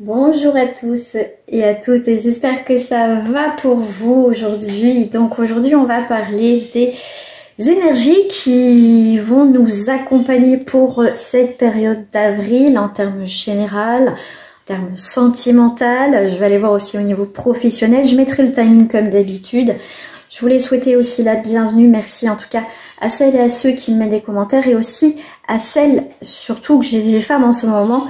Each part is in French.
Bonjour à tous et à toutes, et j'espère que ça va pour vous aujourd'hui. Donc aujourd'hui on va parler des énergies qui vont nous accompagner pour cette période d'avril en termes général, en termes sentimental. Je vais aller voir aussi au niveau professionnel, je mettrai le timing comme d'habitude. Je voulais souhaiter aussi la bienvenue, merci en tout cas à celles et à ceux qui me mettent des commentaires et aussi à celles, surtout que j'ai des femmes en ce moment,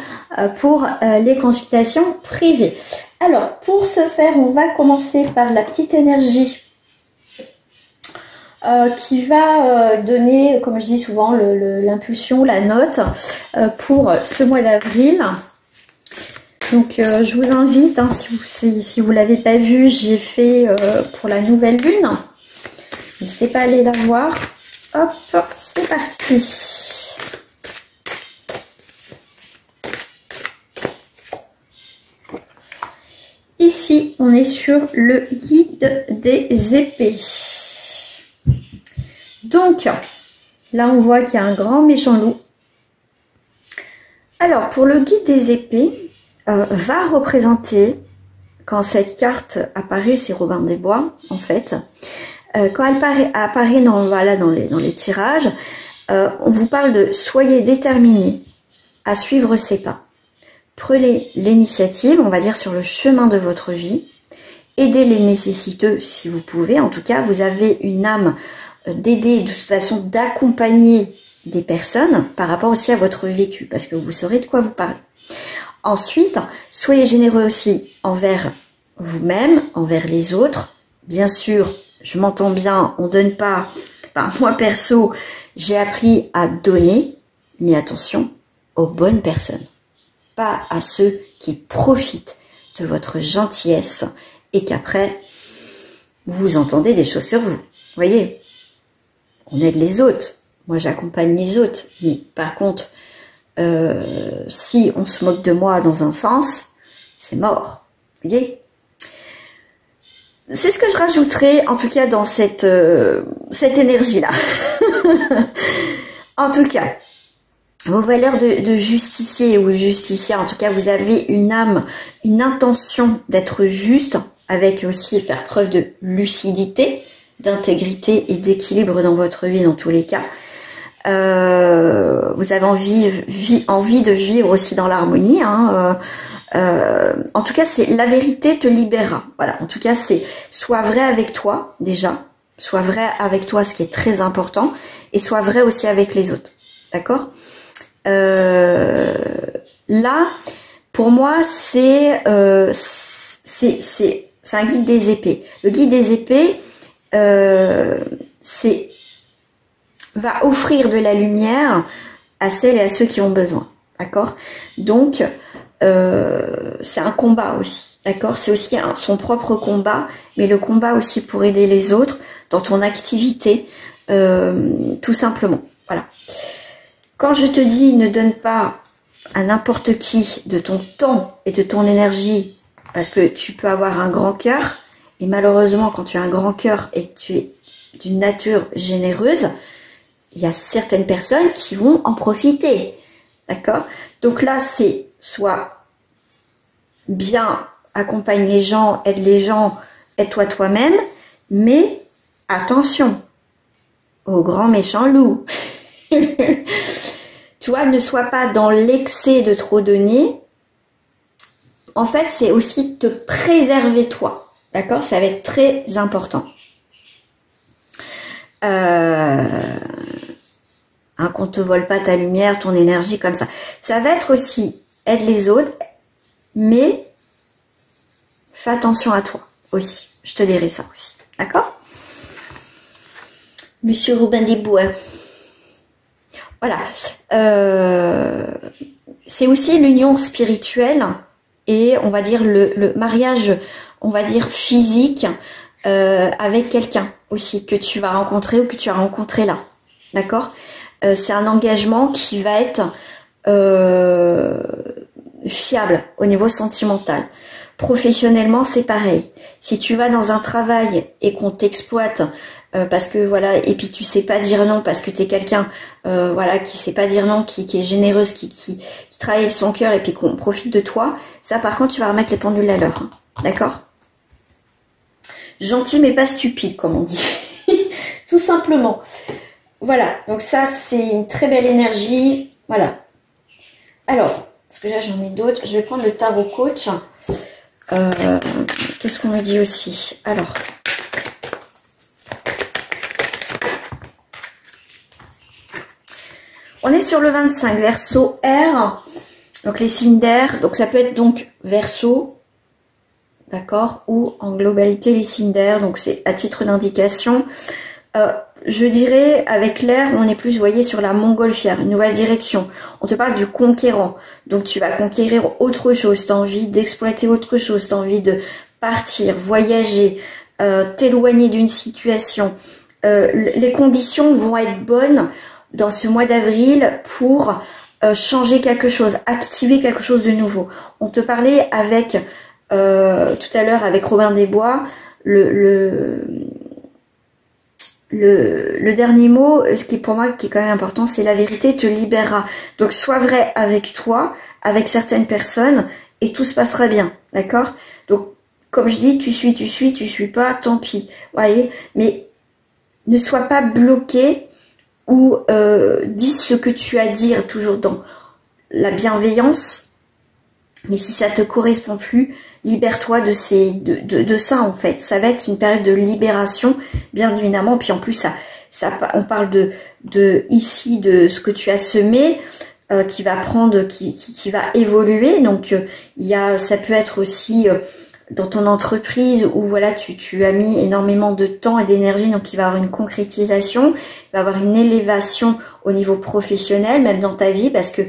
pour les consultations privées. Alors, pour ce faire, on va commencer par la petite énergie qui va donner, comme je dis souvent, l'impulsion, la note pour ce mois d'avril. Donc je vous invite, hein, si vous ne l'avez pas vu, j'ai fait pour la nouvelle lune. N'hésitez pas à aller la voir. Hop, c'est parti. Ici, on est sur le guide des épées. Donc, là on voit qu'il y a un grand méchant loup. Alors, pour le guide des épées, va représenter, quand cette carte apparaît, c'est Robin des Bois en fait, quand elle apparaît dans les tirages, on vous parle de soyez déterminés à suivre ses pas. Prenez l'initiative, on va dire, sur le chemin de votre vie. Aidez les nécessiteux si vous pouvez. En tout cas, vous avez une âme d'aider, de toute façon, d'accompagner des personnes par rapport aussi à votre vécu, parce que vous saurez de quoi vous parlez. Ensuite, soyez généreux aussi envers vous-même, envers les autres. Bien sûr, je m'entends bien, on donne pas... Enfin, moi perso, j'ai appris à donner, mais attention, aux bonnes personnes. Pas à ceux qui profitent de votre gentillesse et qu'après, vous entendez des choses sur vous. Vous voyez, on aide les autres. Moi, j'accompagne les autres. Mais par contre... si on se moque de moi dans un sens, c'est mort. Vous voyez? C'est ce que je rajouterai, en tout cas, dans cette énergie-là. En tout cas, vos valeurs de justicier ou justicière, en tout cas, vous avez une âme, une intention d'être juste, avec aussi faire preuve de lucidité, d'intégrité et d'équilibre dans votre vie, dans tous les cas. Vous avez envie de vivre aussi dans l'harmonie, hein, en tout cas, c'est la vérité te libérera. Voilà, en tout cas, c'est sois vrai avec toi déjà, sois vrai avec toi, ce qui est très important, et sois vrai aussi avec les autres. D'accord? Là, pour moi, c'est un guide des épées. Le guide des épées, va offrir de la lumière à celles et à ceux qui ont besoin, d'accord? Donc, c'est un combat aussi, d'accord? C'est aussi son propre combat, mais le combat aussi pour aider les autres dans ton activité, tout simplement, voilà. Quand je te dis ne donne pas à n'importe qui de ton temps et de ton énergie, parce que tu peux avoir un grand cœur, et malheureusement, quand tu as un grand cœur et que tu es d'une nature généreuse, il y a certaines personnes qui vont en profiter, d'accord? Donc là, c'est soit bien, accompagne les gens, aide-toi toi-même, mais attention au grand méchant loup. Tu vois, ne sois pas dans l'excès de trop donner. En fait, c'est aussi te préserver toi, d'accord? Ça va être très important. Qu'on te vole pas ta lumière, ton énergie comme ça. Ça va être aussi aide les autres, mais fais attention à toi aussi. Je te dirai ça aussi. D'accord? Monsieur Robin des Bois. Voilà. C'est aussi l'union spirituelle et on va dire le mariage, on va dire physique avec quelqu'un aussi que tu vas rencontrer ou que tu as rencontré là. D'accord? C'est un engagement qui va être fiable au niveau sentimental. Professionnellement, c'est pareil. Si tu vas dans un travail et qu'on t'exploite parce que voilà, et puis tu sais pas dire non parce que t'es quelqu'un voilà qui sait pas dire non, qui est généreuse, qui travaille son cœur et puis qu'on profite de toi. Ça par contre tu vas remettre les pendules à l'heure, hein. D'accord? Gentil mais pas stupide comme on dit. Tout simplement. Voilà, donc ça c'est une très belle énergie. Voilà. Alors, parce que là j'en ai d'autres, je vais prendre le tarot coach. Qu'est-ce qu'on me dit aussi? Alors, on est sur le 25, Verseau R, donc les signes d'air, donc ça peut être donc Verseau, d'accord, ou en globalité les signes d'air, donc c'est à titre d'indication. Je dirais avec l'air, on est plus, vous voyez, sur la montgolfière, une nouvelle direction. On te parle du conquérant, donc tu vas conquérir autre chose, tu as envie d'exploiter autre chose, tu as envie de partir, voyager, t'éloigner d'une situation. Les conditions vont être bonnes dans ce mois d'avril pour changer quelque chose, activer quelque chose de nouveau. On te parlait avec tout à l'heure avec Robin des Bois, le dernier mot, ce qui pour moi qui est quand même important, c'est la vérité te libérera. Donc sois vrai avec toi, avec certaines personnes, et tout se passera bien, d'accord? Donc comme je dis, tu suis pas, tant pis, voyez. Mais ne sois pas bloqué ou dis ce que tu as à dire, toujours dans la bienveillance. Mais si ça te correspond plus, libère-toi de ça en fait. Ça va être une période de libération, bien évidemment. Puis en plus, on parle ici de ce que tu as semé, qui va prendre, qui va évoluer. Donc ça peut être aussi dans ton entreprise où voilà, tu as mis énormément de temps et d'énergie, donc il va y avoir une concrétisation, il va y avoir une élévation au niveau professionnel, même dans ta vie, parce que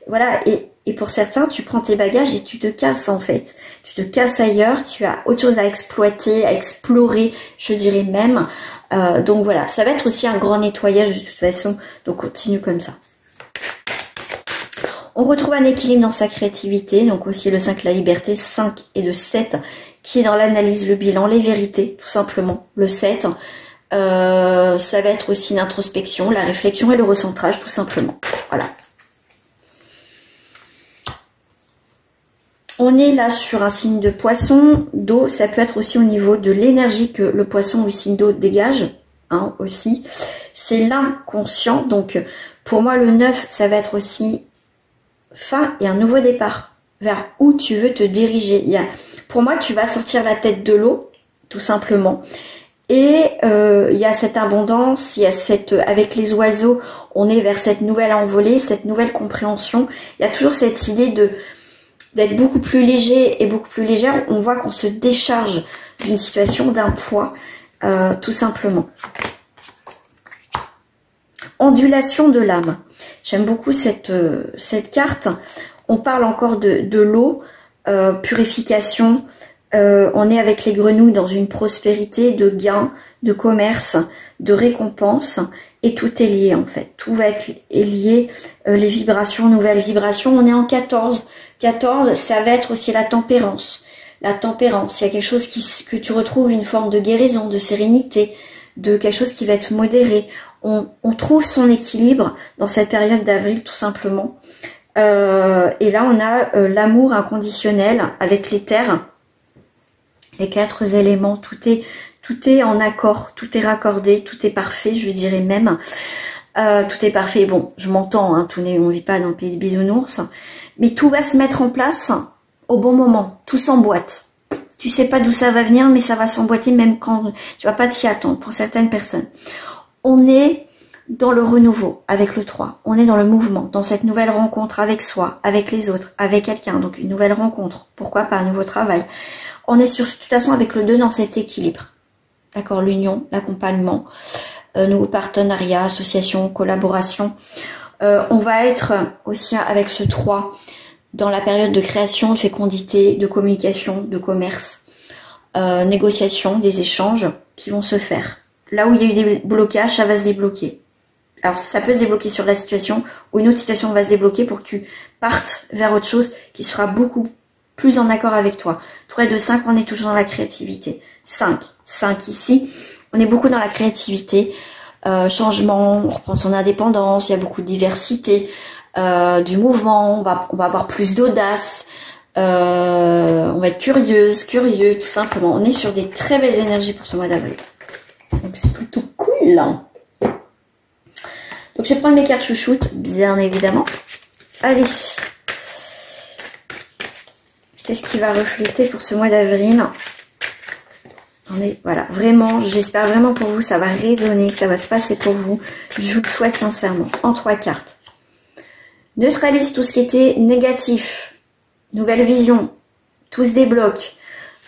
voilà, et pour certains, tu prends tes bagages et tu te casses en fait. Tu te casses ailleurs, tu as autre chose à exploiter, à explorer, je dirais même. Donc voilà, ça va être aussi un grand nettoyage de toute façon, donc continue comme ça. On retrouve un équilibre dans sa créativité, donc aussi le 5, la liberté, 5 et le 7, qui est dans l'analyse, le bilan, les vérités, tout simplement. Le 7, ça va être aussi l'introspection, la réflexion et le recentrage, tout simplement. Voilà. On est là sur un signe de poisson, d'eau, ça peut être aussi au niveau de l'énergie que le poisson ou le signe d'eau dégage, hein, aussi. C'est l'inconscient, donc pour moi le 9, ça va être aussi fin et un nouveau départ vers où tu veux te diriger. Pour moi, tu vas sortir la tête de l'eau, tout simplement. Et il y a cette abondance, il y a avec les oiseaux, on est vers cette nouvelle envolée, cette nouvelle compréhension. Il y a toujours cette idée d'être beaucoup plus léger et beaucoup plus légère. On voit qu'on se décharge d'une situation, d'un poids, tout simplement. Ondulation de l'âme. J'aime beaucoup cette carte. On parle encore de l'eau, purification. On est avec les grenouilles dans une prospérité de gains, de commerce, de récompense. Et tout est lié en fait. Tout va être lié. Les vibrations, nouvelles vibrations. On est en 14. 14, ça va être aussi la tempérance. La tempérance, il y a quelque chose que tu retrouves, une forme de guérison, de sérénité, de quelque chose qui va être modéré. On trouve son équilibre dans cette période d'avril tout simplement. Et là on a l'amour inconditionnel avec les terres, les 4 éléments, tout est en accord, tout est raccordé, tout est parfait, je dirais même. Tout est parfait, bon, je m'entends, hein, on ne vit pas dans le pays des bisounours, mais tout va se mettre en place au bon moment, tout s'emboîte. Tu sais pas d'où ça va venir, mais ça va s'emboîter même quand tu vas pas t'y attendre pour certaines personnes. On est dans le renouveau avec le 3, on est dans le mouvement, dans cette nouvelle rencontre avec soi, avec les autres, avec quelqu'un, donc une nouvelle rencontre, pourquoi pas un nouveau travail. On est sur, de toute façon avec le 2 dans cet équilibre, d'accord, l'union, l'accompagnement, nouveau partenariat, association, collaboration. On va être aussi avec ce 3 dans la période de création, de fécondité, de communication, de commerce, négociation, des échanges qui vont se faire. Là où il y a eu des blocages, ça va se débloquer. Alors ça peut se débloquer sur la situation ou une autre situation va se débloquer pour que tu partes vers autre chose qui sera beaucoup plus en accord avec toi. 3 de 5, on est toujours dans la créativité. 5 ici, On est beaucoup dans la créativité, changement, on reprend son indépendance, il y a beaucoup de diversité, du mouvement, on va avoir plus d'audace, on va être curieuse, curieux, tout simplement. On est sur des très belles énergies pour ce mois d'avril. Donc c'est plutôt cool. Donc je vais prendre mes cartes chouchoutes, bien évidemment. Allez. Qu'est-ce qui va refléter pour ce mois d'avril? Voilà, vraiment, j'espère vraiment pour vous, ça va résonner, que ça va se passer pour vous. Je vous le souhaite sincèrement. En 3 cartes. Neutralise tout ce qui était négatif. Nouvelle vision. Tout se débloque.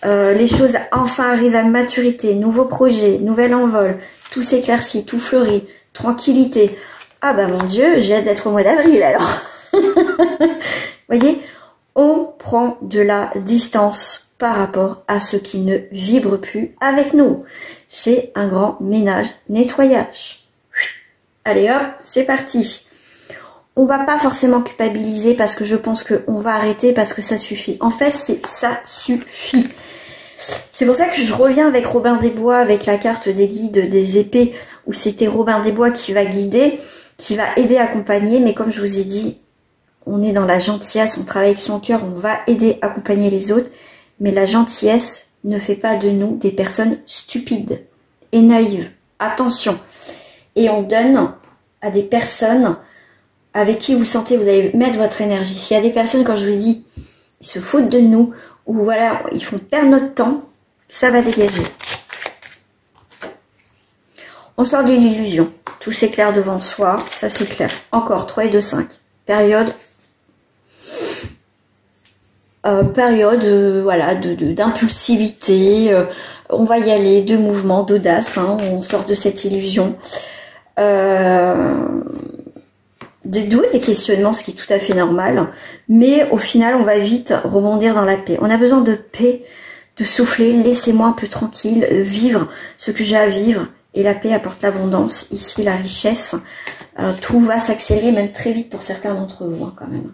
Les choses enfin arrivent à maturité. Nouveau projet, nouvel envol. Tout s'éclaircit, tout fleurit. Tranquillité. Ah bah mon Dieu, j'ai hâte d'être au mois d'avril alors. Voyez, on prend de la distance par rapport à ce qui ne vibre plus avec nous. C'est un grand ménage, nettoyage. Allez hop, c'est parti. On va pas forcément culpabiliser parce que je pense qu'on va arrêter parce que ça suffit. En fait, ça suffit. C'est pour ça que je reviens avec Robin des Bois, avec la carte des guides des épées, où c'était Robin des Bois qui va guider, qui va aider, accompagner. Mais comme je vous ai dit, on est dans la gentillesse, on travaille avec son cœur, on va aider, accompagner les autres. Mais la gentillesse ne fait pas de nous des personnes stupides et naïves. Attention. Et on donne à des personnes avec qui vous sentez, vous allez mettre votre énergie. S'il y a des personnes, quand je vous dis, ils se foutent de nous, ou voilà, ils font perdre notre temps, ça va dégager. On sort de l'illusion. Tout s'éclaire devant soi, ça c'est clair. Encore 3 et 2, 5. Période voilà, d'impulsivité, on va y aller, de mouvement, d'audace, hein, on sort de cette illusion. Des questionnements, ce qui est tout à fait normal, mais au final, on va vite rebondir dans la paix. On a besoin de paix, de souffler, laissez-moi un peu tranquille, vivre ce que j'ai à vivre, et la paix apporte l'abondance, ici la richesse, tout va s'accélérer, même très vite pour certains d'entre vous, hein, quand même.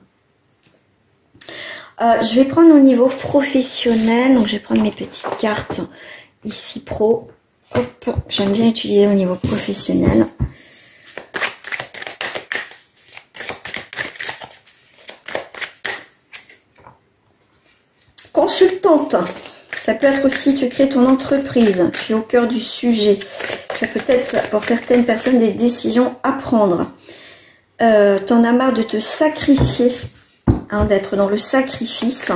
Je vais prendre au niveau professionnel, donc je vais prendre mes petites cartes ici pro. Hop, j'aime bien utiliser au niveau professionnel. Consultante, ça peut être aussi tu crées ton entreprise, tu es au cœur du sujet. Tu as peut-être pour certaines personnes des décisions à prendre. T'en as marre de te sacrifier. D'être dans le sacrifice,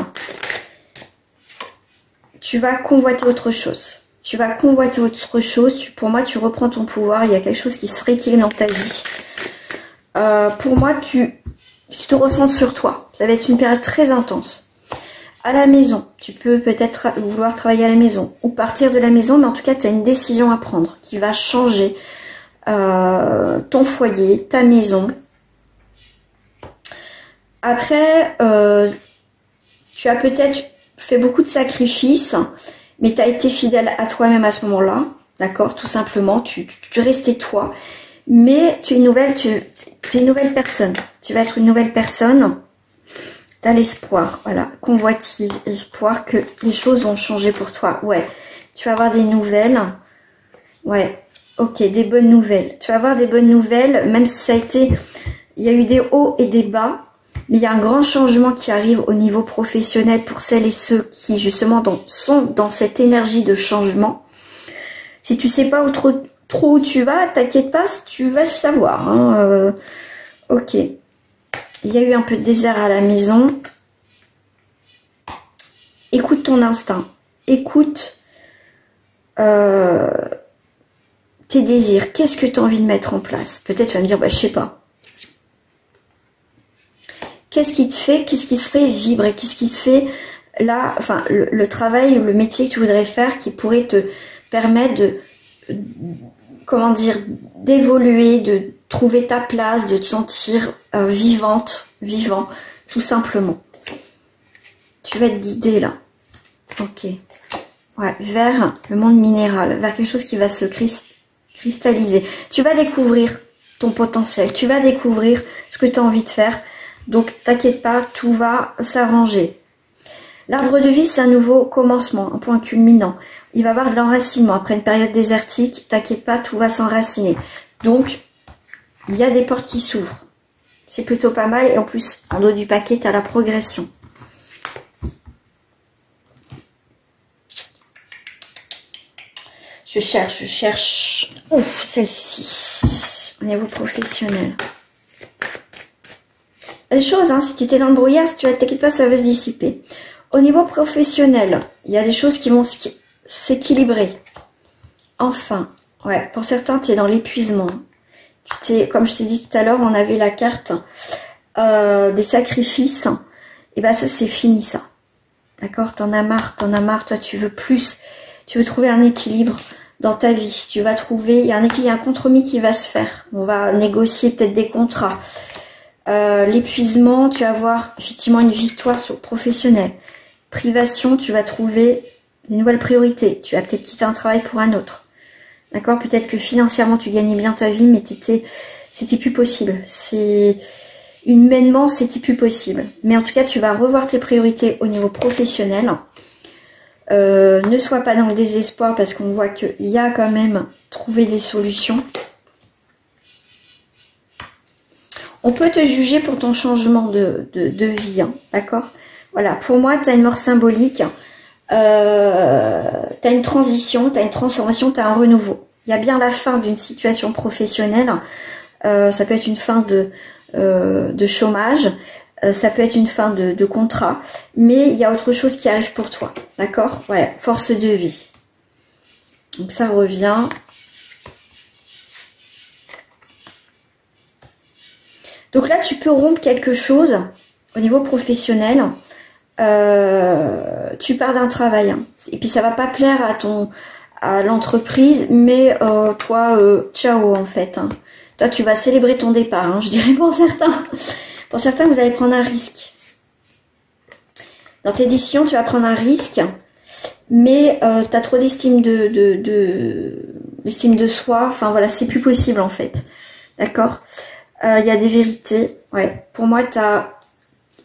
tu vas convoiter autre chose. Tu vas convoiter autre chose. Pour moi, tu reprends ton pouvoir. Il y a quelque chose qui se rééquilibre dans ta vie. Pour moi, tu te ressens sur toi. Ça va être une période très intense. À la maison, tu peux peut-être vouloir travailler à la maison ou partir de la maison, mais en tout cas, tu as une décision à prendre qui va changer ton foyer, ta maison. Après, tu as peut-être fait beaucoup de sacrifices, mais tu as été fidèle à toi-même à ce moment-là, d'accord, tout simplement, tu restais toi, mais tu es une nouvelle personne, tu vas être une nouvelle personne, tu as l'espoir, voilà, convoitise, espoir que les choses vont changer pour toi, ouais, tu vas avoir des nouvelles, ouais, ok, des bonnes nouvelles, tu vas avoir des bonnes nouvelles, même si ça a été, il y a eu des hauts et des bas, mais il y a un grand changement qui arrive au niveau professionnel pour celles et ceux qui justement sont dans cette énergie de changement. Si tu sais pas trop où tu vas, t'inquiète pas, tu vas le savoir. Hein. Ok. Il y a eu un peu de désert à la maison. Écoute ton instinct. Écoute tes désirs. Qu'est-ce que tu as envie de mettre en place? Peut-être tu vas me dire, bah, je sais pas. Qu'est-ce qui te fait, qu'est-ce qui te ferait vibrer, qu'est-ce qui te fait là, enfin le travail, le métier que tu voudrais faire qui pourrait te permettre de, comment dire, d'évoluer, de trouver ta place, de te sentir vivante, vivant, tout simplement. Tu vas être guidé là. Ok. Ouais, vers le monde minéral, vers quelque chose qui va se cristalliser. Tu vas découvrir ton potentiel, tu vas découvrir ce que tu as envie de faire. Donc, t'inquiète pas, tout va s'arranger. L'arbre de vie, c'est un nouveau commencement, un point culminant. Il va y avoir de l'enracinement. Après une période désertique, t'inquiète pas, tout va s'enraciner. Donc, il y a des portes qui s'ouvrent. C'est plutôt pas mal. Et en plus, en dos du paquet, tu as la progression. Je cherche. Ouf, celle-ci. Au niveau professionnel. Il y a des choses, hein, si tu étais dans le brouillard, si tu t'inquiète pas, ça va se dissiper. Au niveau professionnel, il y a des choses qui vont s'équilibrer. Enfin, ouais, pour certains, tu es dans l'épuisement. Comme je t'ai dit tout à l'heure, on avait la carte des sacrifices. Et ben ça, c'est fini, ça. D'accord? T'en as marre, toi, tu veux plus. Tu veux trouver un équilibre dans ta vie. Tu vas trouver, il y a un compromis qui va se faire. On va négocier peut-être des contrats. L'épuisement, tu vas avoir effectivement une victoire sur le professionnel. Privation, tu vas trouver des nouvelles priorités. Tu vas peut-être quitter un travail pour un autre. D'accord? Peut-être que financièrement, tu gagnais bien ta vie, mais c'était plus possible. Humainement, c'était plus possible. Mais en tout cas, tu vas revoir tes priorités au niveau professionnel. Ne sois pas dans le désespoir parce qu'on voit qu'il y a quand même trouvé des solutions. On peut te juger pour ton changement de vie, hein, d'accord? Voilà, pour moi, tu as une mort symbolique, tu as une transition, tu as une transformation, tu as un renouveau. Il y a bien la fin d'une situation professionnelle, ça peut être une fin de chômage, ça peut être une fin de contrat, mais il y a autre chose qui arrive pour toi, d'accord? Voilà, force de vie. Donc ça revient. Donc là, tu peux rompre quelque chose au niveau professionnel. Tu pars d'un travail. Hein. Et puis ça va pas plaire à l'entreprise, mais toi, ciao en fait. Hein. Toi, tu vas célébrer ton départ, hein, je dirais pour certains. Pour certains, vous allez prendre un risque. Dans tes décisions, tu vas prendre un risque, mais tu as trop d'estime d'estime de soi. Enfin voilà, c'est plus possible en fait. D'accord? Il y a des vérités. Ouais. Pour moi,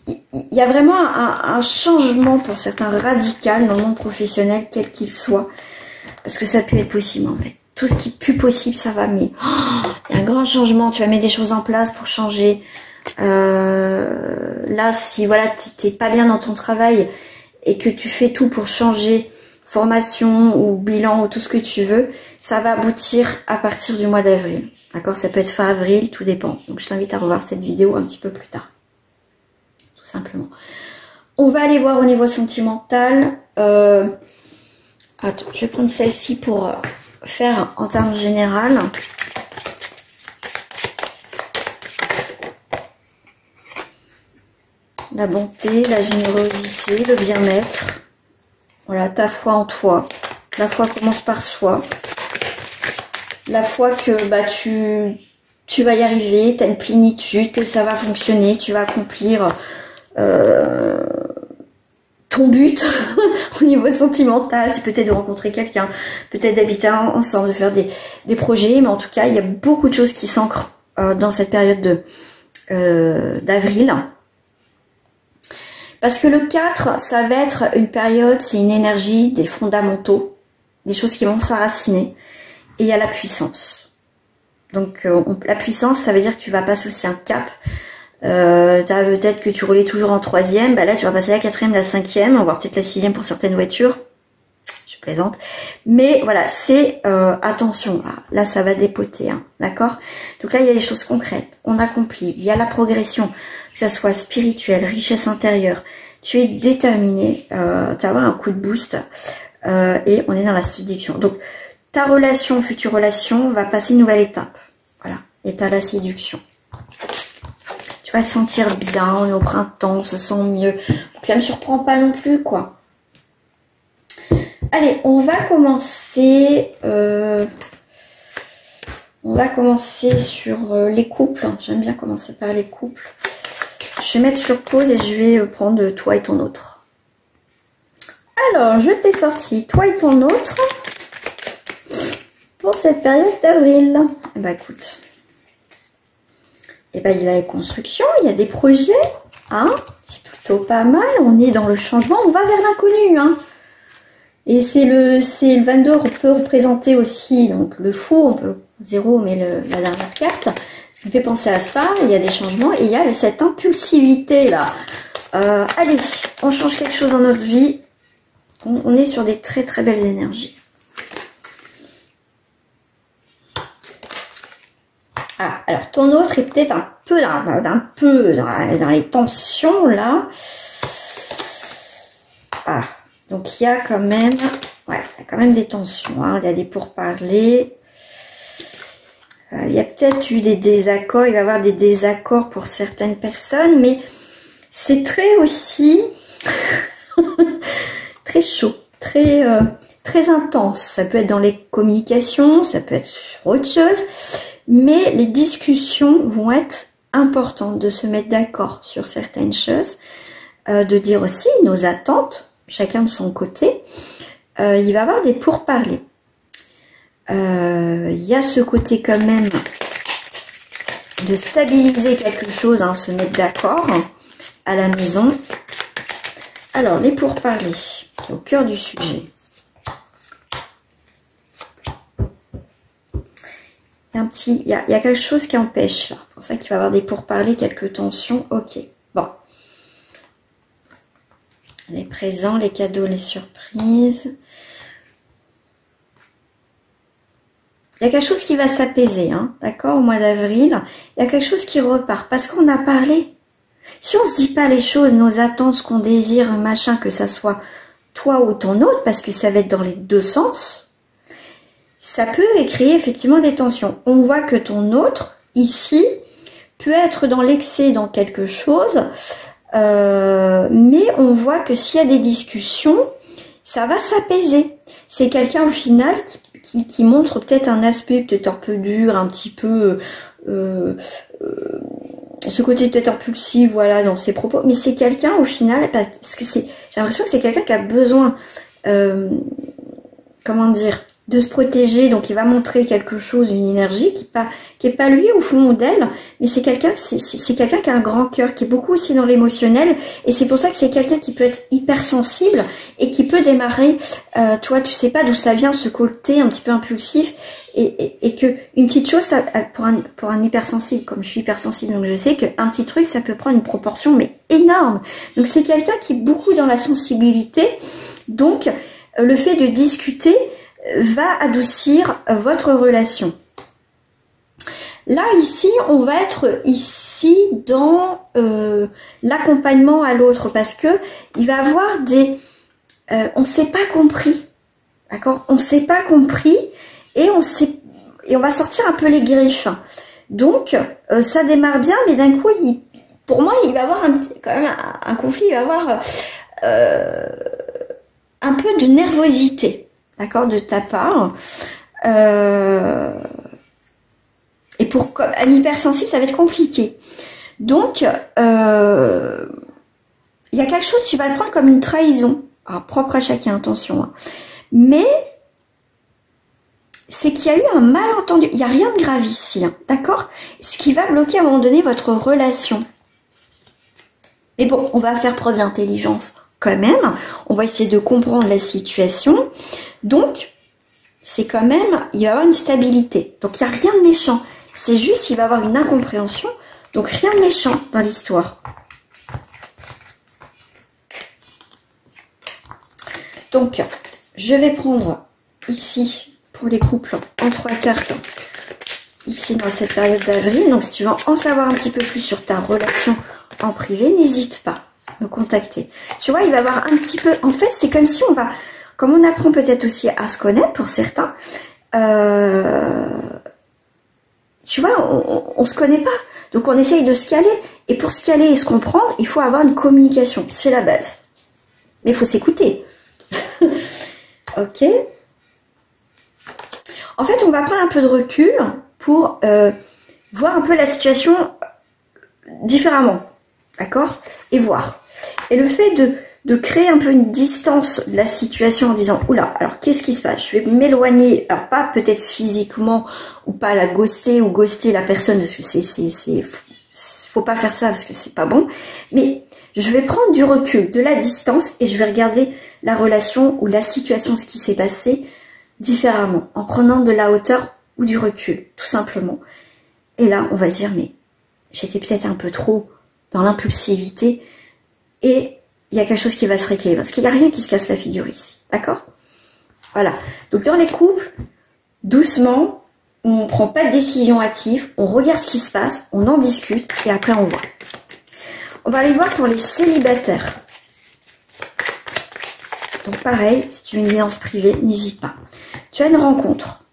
il y a vraiment un changement pour certains radical dans le monde professionnel, quel qu'il soit. Parce que ça peut être possible en fait. Tout ce qui est plus possible, ça va. Mais il y a un grand changement. Tu vas mettre des choses en place pour changer. Là, si voilà, t'es pas bien dans ton travail et que tu fais tout pour changer, formation ou bilan ou tout ce que tu veux, ça va aboutir à partir du mois d'avril. D'accord? Ça peut être fin avril, tout dépend. Donc je t'invite à revoir cette vidéo un petit peu plus tard. Tout simplement. On va aller voir au niveau sentimental. Attends, je vais prendre celle-ci pour faire en termes général. La bonté, la générosité, le bien-être. Voilà, ta foi en toi. La foi commence par soi. La foi que bah, tu vas y arriver, tu as une plénitude, que ça va fonctionner, tu vas accomplir ton but au niveau sentimental. C'est peut-être de rencontrer quelqu'un, peut-être d'habiter ensemble, de faire des projets. Mais en tout cas, il y a beaucoup de choses qui s'ancrent dans cette période d'avril. Parce que le 4, ça va être une période, c'est une énergie, des fondamentaux, des choses qui vont s'enraciner. Et il y a la puissance. Donc la puissance, ça veut dire que tu vas passer aussi un cap. Peut-être que tu roulais toujours en 3e, bah là tu vas passer la 4e, la 5e, voire peut-être la 6e pour certaines voitures. Je plaisante. Mais voilà, c'est attention, là ça va dépoter, hein, d'accord? Donc là il y a des choses concrètes, on accomplit, il y a la progression, que ça soit spirituelle, richesse intérieure. Tu es déterminé, tu vas avoir un coup de boost et on est dans la séduction. Donc ta relation, future relation, va passer une nouvelle étape. Voilà, et tu as la séduction. Tu vas te sentir bien, on est au printemps, on se sent mieux. Donc ça ne me surprend pas non plus, quoi. Allez, on va commencer sur les couples. J'aime bien commencer par les couples. Je vais mettre sur pause et je vais prendre toi et ton autre. Alors, je t'ai sorti toi et ton autre pour cette période d'avril. Eh ben, écoute. Eh ben, il y a les constructions, il y a des projets. Hein? C'est plutôt plutôt pas mal. On est dans le changement, on va vers l'inconnu, hein. Et le 22 peut représenter aussi donc le fou, on peut 0 mais la dernière carte. Ce qui me fait penser à ça, il y a des changements et il y a cette impulsivité là. Allez, on change quelque chose dans notre vie. On est sur des très très belles énergies. Ah, alors ton autre est peut-être un peu dans les tensions là. Ah, donc il y a quand même, ouais, il y a quand même des tensions, hein. Il y a des pourparlers. Il y a peut-être eu des désaccords, il va y avoir des désaccords pour certaines personnes, mais c'est très aussi très chaud, très intense. Ça peut être dans les communications, ça peut être sur autre chose, mais les discussions vont être importantes, de se mettre d'accord sur certaines choses, de dire aussi nos attentes, chacun de son côté. Il va y avoir des pourparlers. Il y a ce côté quand même de stabiliser quelque chose, hein, se mettre d'accord à la maison. Alors, les pourparlers, qui est au cœur du sujet. Il y a quelque chose qui empêche là. C'est pour ça qu'il va y avoir des pourparlers, quelques tensions. Ok, bon. Les présents, les cadeaux, les surprises. Il y a quelque chose qui va s'apaiser, hein, d'accord, au mois d'avril. Il y a quelque chose qui repart, parce qu'on a parlé. Si on ne se dit pas les choses, nos attentes, ce qu'on désire, machin, que ça soit toi ou ton autre, parce que ça va être dans les deux sens, ça peut créer effectivement des tensions. On voit que ton autre, ici, peut être dans l'excès dans quelque chose, mais on voit que s'il y a des discussions, ça va s'apaiser. C'est quelqu'un au final qui montre peut-être un aspect peut-être un peu dur, un petit peu ce côté peut-être impulsif, voilà, dans ses propos, mais c'est quelqu'un au final, parce que j'ai l'impression que c'est quelqu'un qui a besoin comment dire, de se protéger, donc il va montrer quelque chose, une énergie qui est pas lui au fond d'elle, mais c'est quelqu'un qui a un grand cœur, qui est beaucoup aussi dans l'émotionnel, et c'est pour ça que c'est quelqu'un qui peut être hypersensible et qui peut démarrer, toi tu sais pas d'où ça vient, ce côté un petit peu impulsif, et que une petite chose, ça, pour un hypersensible, comme je suis hypersensible, donc je sais qu'un petit truc ça peut prendre une proportion mais énorme. Donc c'est quelqu'un qui est beaucoup dans la sensibilité, donc le fait de discuter va adoucir votre relation. Là, ici, on va être ici dans l'accompagnement à l'autre, parce que il va avoir des... on ne s'est pas compris, d'accord? On ne s'est pas compris et on va sortir un peu les griffes. Donc, ça démarre bien, mais d'un coup, pour moi, il va y avoir quand même un conflit, il va y avoir un peu de nervosité. D'accord, de ta part. Et pour un hypersensible, ça va être compliqué. Donc, il y a quelque chose, tu vas le prendre comme une trahison. Alors, propre à chacun, attention. Hein. Mais, c'est qu'il y a eu un malentendu. Il n'y a rien de grave ici. Hein, d'accord? Ce qui va bloquer à un moment donné votre relation. Mais bon, on va faire preuve d'intelligence quand même. On va essayer de comprendre la situation. Donc, c'est quand même, il va y avoir une stabilité. Donc, il n'y a rien de méchant. C'est juste, il va y avoir une incompréhension. Donc, rien de méchant dans l'histoire. Donc, je vais prendre ici, pour les couples, en 3 cartes, ici dans cette période d'avril. Donc, si tu veux en savoir un petit peu plus sur ta relation en privé, n'hésite pas à me contacter. Tu vois, il va y avoir un petit peu... En fait, c'est comme si on va... Comme on apprend peut-être aussi à se connaître pour certains, tu vois, on se connaît pas. Donc on essaye de se caler. Et pour se caler et se comprendre, il faut avoir une communication. C'est la base. Mais il faut s'écouter. Ok. En fait, on va prendre un peu de recul pour voir un peu la situation différemment. D'accord? Et voir. Et le fait de créer un peu une distance de la situation en disant oula, alors qu'est-ce qui se passe? Je vais m'éloigner, alors pas peut-être physiquement ou pas la ghoster ou ghoster la personne parce que c'est faut pas faire ça parce que c'est pas bon. Mais je vais prendre du recul, de la distance et je vais regarder la relation ou la situation, ce qui s'est passé différemment, en prenant de la hauteur ou du recul, tout simplement. Et là, on va se dire, mais j'étais peut-être un peu trop dans l'impulsivité et il y a quelque chose qui va se rééquilibrer. Parce qu'il n'y a rien qui se casse la figure ici. D'accord? Voilà. Donc, dans les couples, doucement, on ne prend pas de décision hâtive, on regarde ce qui se passe, on en discute et après on voit. On va aller voir pour les célibataires. Donc, pareil, si tu veux une guidance privée, n'hésite pas. Tu as une rencontre.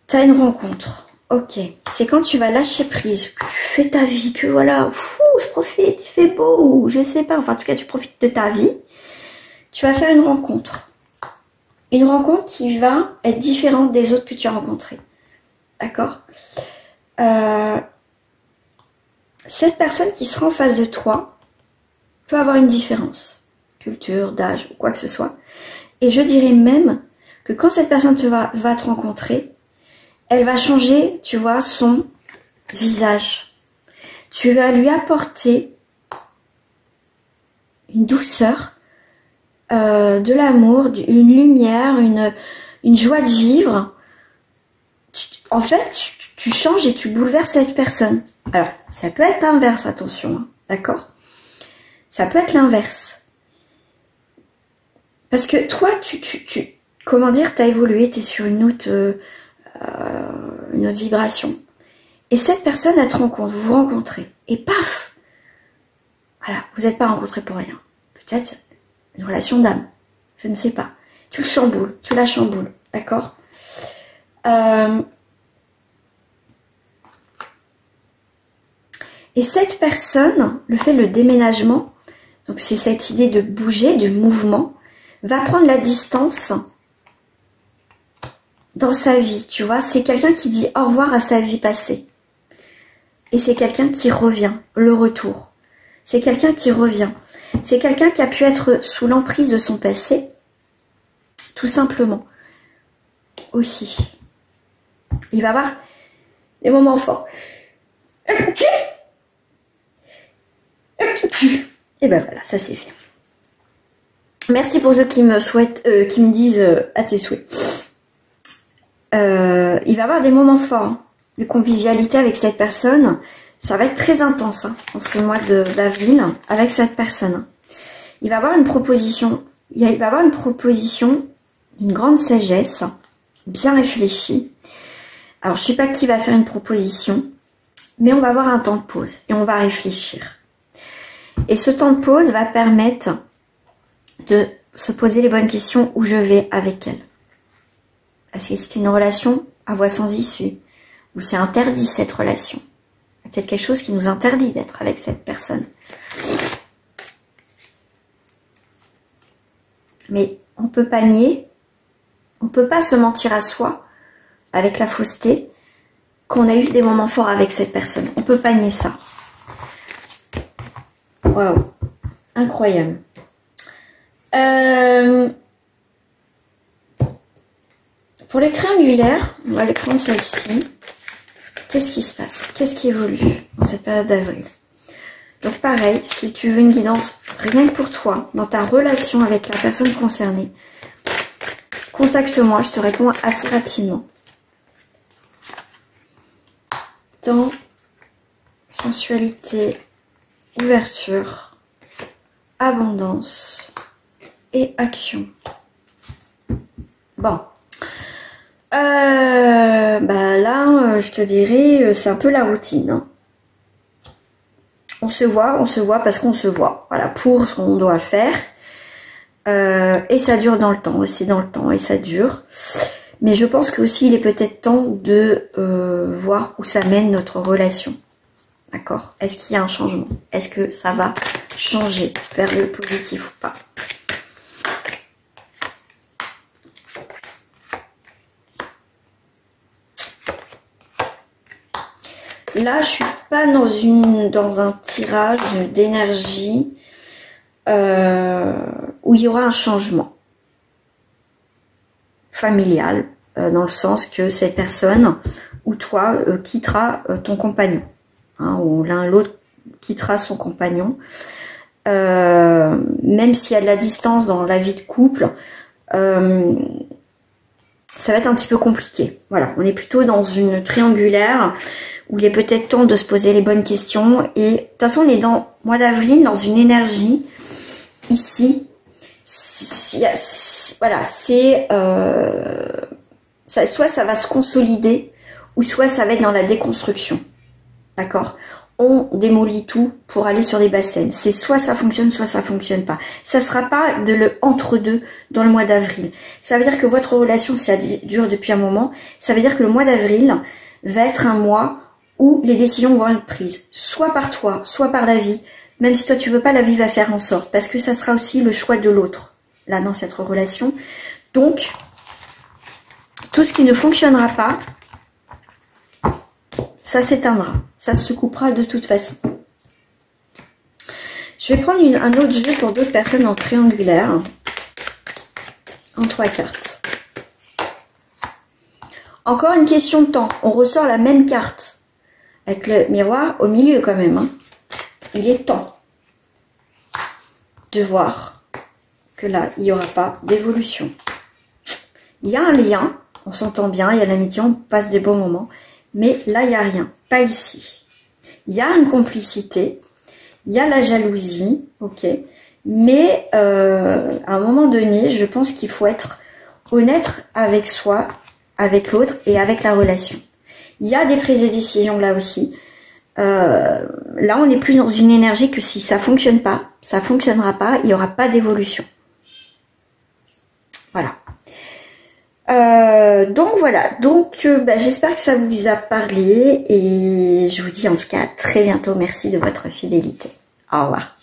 Tu as une rencontre. Ok, c'est quand tu vas lâcher prise, que tu fais ta vie, que voilà, fou, je profite, il fait beau, ou je sais pas, enfin en tout cas tu profites de ta vie. Tu vas faire une rencontre. Une rencontre qui va être différente des autres que tu as rencontrées. D'accord? Cette personne qui sera en face de toi peut avoir une différence. Culture, d'âge, ou quoi que ce soit. Et je dirais même que quand cette personne va te rencontrer, elle va changer, tu vois, son visage. Tu vas lui apporter une douceur, de l'amour, une lumière, une joie de vivre. En fait, tu changes et tu bouleverses cette personne. Alors, ça peut être l'inverse, attention, hein, d'accord? Ça peut être l'inverse. Parce que toi, comment dire, tu as évolué, tu es sur une autre vibration. Et cette personne, elle te rencontre, vous vous rencontrez. Et paf! Voilà, vous n'êtes pas rencontrés pour rien. Peut-être une relation d'âme. Je ne sais pas. Tu le chamboules, tu la chamboules. D'accord? Et cette personne, le déménagement, donc c'est cette idée de bouger, du mouvement, va prendre la distance dans sa vie, tu vois. C'est quelqu'un qui dit au revoir à sa vie passée. Et c'est quelqu'un qui revient, le retour. C'est quelqu'un qui revient. C'est quelqu'un qui a pu être sous l'emprise de son passé, tout simplement. Aussi. Il va avoir des moments forts. Et ben voilà, ça c'est fait. Merci pour ceux qui me souhaitent, qui me disent à tes souhaits. Il va avoir des moments forts, hein, de convivialité avec cette personne. Ça va être très intense, hein, en ce mois d'avril avec cette personne. Il va avoir une proposition. Il va avoir une proposition d'une grande sagesse, bien réfléchie. Alors je sais pas qui va faire une proposition, mais on va avoir un temps de pause et on va réfléchir. Et ce temps de pause va permettre de se poser les bonnes questions où je vais avec elle. Est-ce que c'est une relation à voie sans issue? Ou c'est interdit cette relation? Il y a peut-être quelque chose qui nous interdit d'être avec cette personne. Mais on peut pas nier, on peut pas se mentir à soi avec la fausseté qu'on a eu des moments forts avec cette personne. On peut pas nier ça. Waouh, incroyable. Pour les triangulaires, on va les prendre celle-ci. Qu'est-ce qui se passe? Qu'est-ce qui évolue dans cette période d'avril? Donc pareil, si tu veux une guidance rien que pour toi, dans ta relation avec la personne concernée, contacte-moi, je te réponds assez rapidement. Temps, sensualité, ouverture, abondance et action. Bon. Bah là, je te dirais, c'est un peu la routine. Hein. On se voit parce qu'on se voit. Voilà, pour ce qu'on doit faire. Et ça dure dans le temps, aussi dans le temps, et ça dure. Mais je pense que aussi il est peut-être temps de voir où ça mène notre relation. D'accord? Est-ce qu'il y a un changement? Est-ce que ça va changer vers le positif ou pas? Là, je suis pas dans un tirage d'énergie où il y aura un changement familial, dans le sens que cette personne ou toi quittera ton compagnon, hein, ou l'un l'autre quittera son compagnon. Même s'il y a de la distance dans la vie de couple, ça va être un petit peu compliqué. Voilà, on est plutôt dans une triangulaire où il est peut-être temps de se poser les bonnes questions. Et de toute façon, on est dans mois d'avril, dans une énergie ici. Voilà, c'est soit ça va se consolider, ou soit ça va être dans la déconstruction. D'accord? On démolit tout pour aller sur des bassines. C'est soit ça fonctionne, soit ça fonctionne pas. Ça sera pas de le entre-deux dans le mois d'avril. Ça veut dire que votre relation, si elle dure depuis un moment, ça veut dire que le mois d'avril va être un mois où les décisions vont être prises. Soit par toi, soit par la vie. Même si toi tu veux pas, la vie va faire en sorte. Parce que ça sera aussi le choix de l'autre, là, dans cette relation. Donc, tout ce qui ne fonctionnera pas, ça s'éteindra, ça se coupera de toute façon. Je vais prendre un autre jeu pour d'autres personnes en triangulaire, en 3 cartes. Encore une question de temps, on ressort la même carte, avec le miroir au milieu quand même. Hein. Il est temps de voir que là, il n'y aura pas d'évolution. Il y a un lien, on s'entend bien, il y a l'amitié, on passe des bons moments. Mais là, il n'y a rien, pas ici. Il y a une complicité, il y a la jalousie, ok. Mais à un moment donné, je pense qu'il faut être honnête avec soi, avec l'autre et avec la relation. Il y a des prises de décision là aussi. Là, on n'est plus dans une énergie que si ça fonctionne pas, ça fonctionnera pas, il n'y aura pas d'évolution. Voilà. Donc voilà, j'espère que ça vous a parlé et je vous dis en tout cas à très bientôt. Merci de votre fidélité. Au revoir.